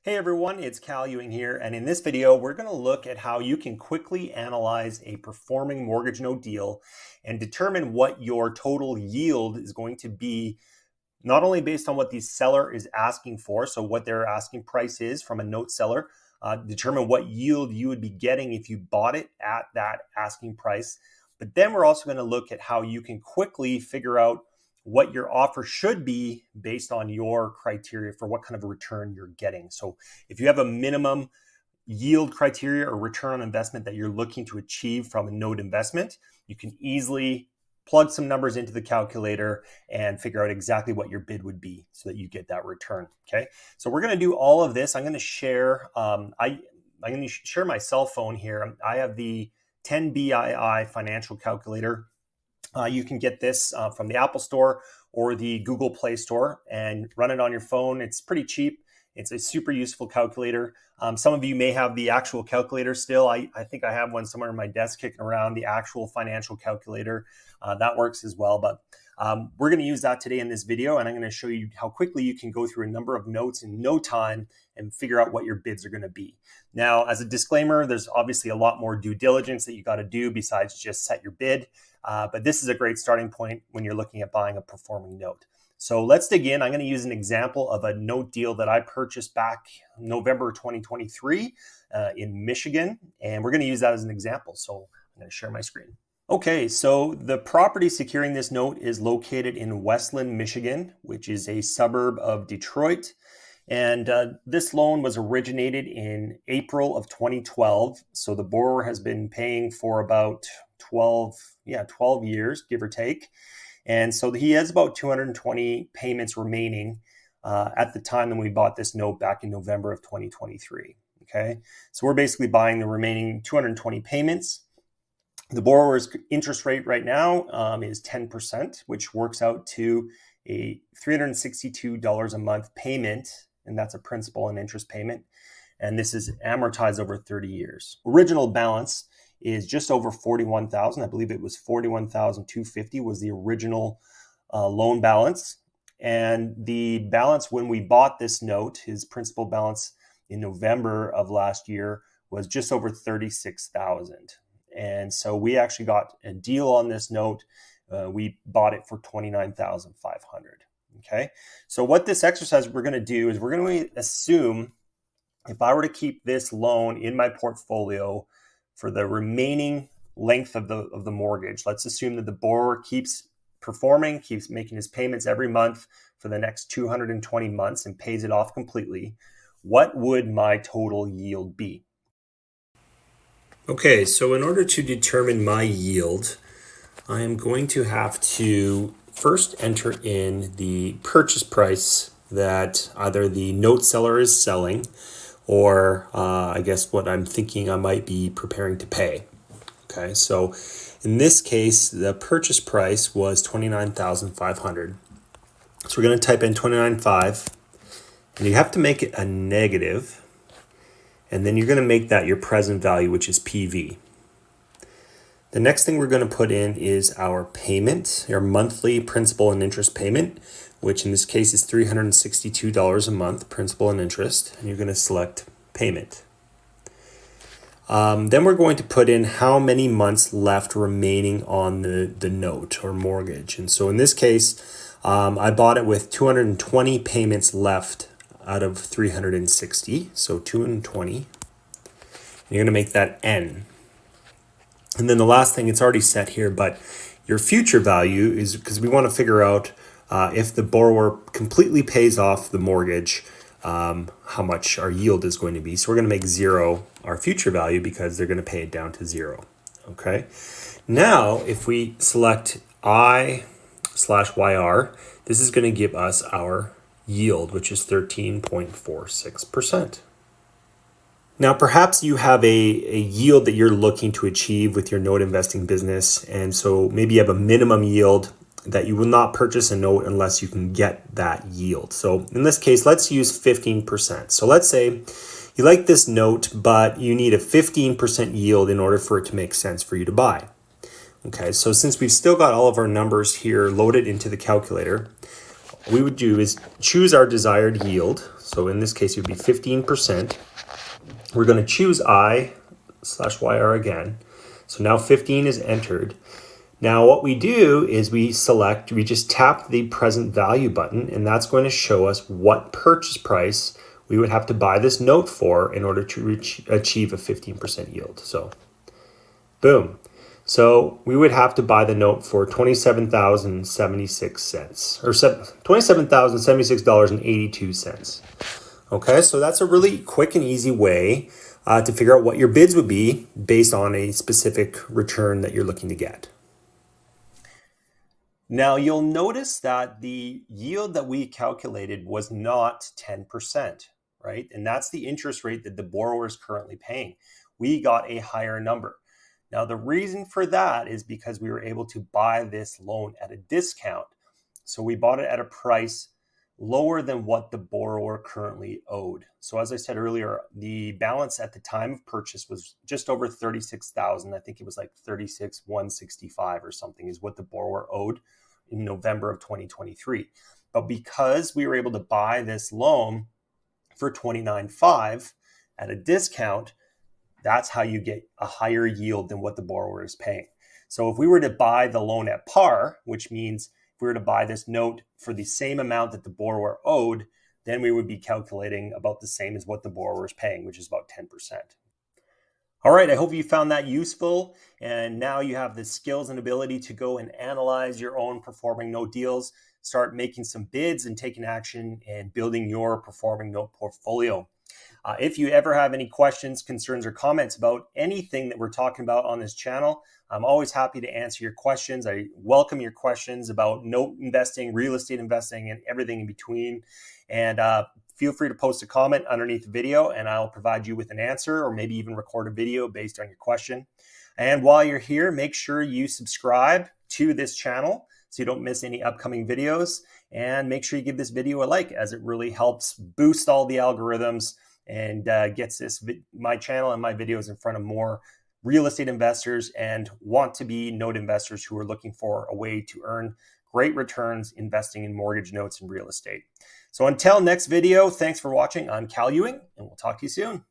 Hey everyone, it's Cal Ewing here, and in this video we're going to look at how you can quickly analyze a performing mortgage note deal and determine what your total yield is going to be, not only based on what the seller is asking for, so what their asking price is from a note seller, determine what yield you would be getting if you bought it at that asking price. But then we're also going to look at how you can quickly figure out what your offer should be based on your criteria for what kind of a return you're getting. So if you have a minimum yield criteria or return on investment that you're looking to achieve from a note investment, you can easily plug some numbers into the calculator and figure out exactly what your bid would be so that you get that return. Okay, so we're going to do all of this. I'm going to share I'm going to share my cell phone here. I have the 10BII financial calculator. You can get this from the Apple Store or the Google Play Store and run it on your phone. It's pretty cheap. It's a super useful calculator. Some of you may have the actual calculator still. I think I have one somewhere on my desk kicking around, the actual financial calculator. That works as well. But we're going to use that today in this video, and I'm going to show you how quickly you can go through a number of notes in no time and figure out what your bids are going to be. Now, as a disclaimer, there's obviously a lot more due diligence that you got to do besides just set your bid. But this is a great starting point when you're looking at buying a performing note. So let's dig in. I'm going to use an example of a note deal that I purchased back November 2023 in Michigan, and we're going to use that as an example. So I'm going to share my screen. Okay, so the property securing this note is located in Westland, Michigan, which is a suburb of Detroit. And this loan was originated in April of 2012. So the borrower has been paying for about 12 years, give or take. And so he has about 220 payments remaining at the time when we bought this note back in November of 2023. Okay, so we're basically buying the remaining 220 payments. The borrower's interest rate right now is 10%, which works out to a $362 a month payment, and that's a principal and interest payment. And this is amortized over 30 years. Original balance is just over $41,000. I believe it was $41,250 was the original loan balance. And the balance when we bought this note, his principal balance in November of last year, was just over $36,000. And so we actually got a deal on this note. We bought it for $29,500. Okay. So what this exercise we're going to do is we're going to assume if I were to keep this loan in my portfolio for the remaining length of the mortgage, let's assume that the borrower keeps performing, keeps making his payments every month for the next 220 months and pays it off completely, what would my total yield be? Okay, so in order to determine my yield, I am going to have to first enter in the purchase price that either the note seller is selling or I guess what I'm thinking I might be preparing to pay. Okay, so in this case, the purchase price was $29,500. So we're going to type in $29,500, and you have to make it a negative, and then you're going to make that your present value, which is PV. The next thing we're going to put in is our payment, our monthly principal and interest payment, which in this case is $362 a month, principal and interest, and you're going to select payment. Then we're going to put in how many months left remaining on the note or mortgage. And so in this case, I bought it with 220 payments left out of 360, so 220. And you're going to make that N. And then the last thing, it's already set here, but your future value is because we want to figure out if the borrower completely pays off the mortgage, how much our yield is going to be. So we're going to make 0 our future value because they're going to pay it down to 0. Okay. Now, if we select I/YR, this is going to give us our yield, which is 13.46%. Now, perhaps you have a yield that you're looking to achieve with your note investing business. And so maybe you have a minimum yield that you will not purchase a note unless you can get that yield. So in this case, let's use 15%. So let's say you like this note, but you need a 15% yield in order for it to make sense for you to buy. Okay, so since we've still got all of our numbers here loaded into the calculator, what we would do is choose our desired yield. So in this case, it would be 15%. We're going to choose I/YR again. So now 15 is entered. Now what we do is we just tap the present value button, and that's going to show us what purchase price we would have to buy this note for in order to achieve a 15% yield. So boom. So we would have to buy the note for $27,076 or $27,076.82. Okay, so that's a really quick and easy way to figure out what your bids would be based on a specific return that you're looking to get. Now you'll notice that the yield that we calculated was not 10%, right? And that's the interest rate that the borrower is currently paying. We got a higher number. Now the reason for that is because we were able to buy this loan at a discount. So we bought it at a price lower than what the borrower currently owed. So as I said earlier, the balance at the time of purchase was just over $36,000. I think it was like $36,165 or something is what the borrower owed in November of 2023. But because we were able to buy this loan for $29,500 at a discount, that's how you get a higher yield than what the borrower is paying. So if we were to buy the loan at par, which means if we were to buy this note for the same amount that the borrower owed, then we would be calculating about the same as what the borrower is paying, which is about 10%. All right, I hope you found that useful. And now you have the skills and ability to go and analyze your own performing note deals, start making some bids and taking action and building your performing note portfolio. If you ever have any questions, concerns, or comments about anything that we're talking about on this channel, I'm always happy to answer your questions. I welcome your questions about note investing, real estate investing, and everything in between. And feel free to post a comment underneath the video, and I'll provide you with an answer or maybe even record a video based on your question. And while you're here, make sure you subscribe to this channel so you don't miss any upcoming videos. And make sure you give this video a like, as it really helps boost all the algorithms and gets my channel and my videos in front of more real estate investors and want to be note investors who are looking for a way to earn great returns investing in mortgage notes and real estate. So until next video, thanks for watching. I'm Cal Ewing, and we'll talk to you soon.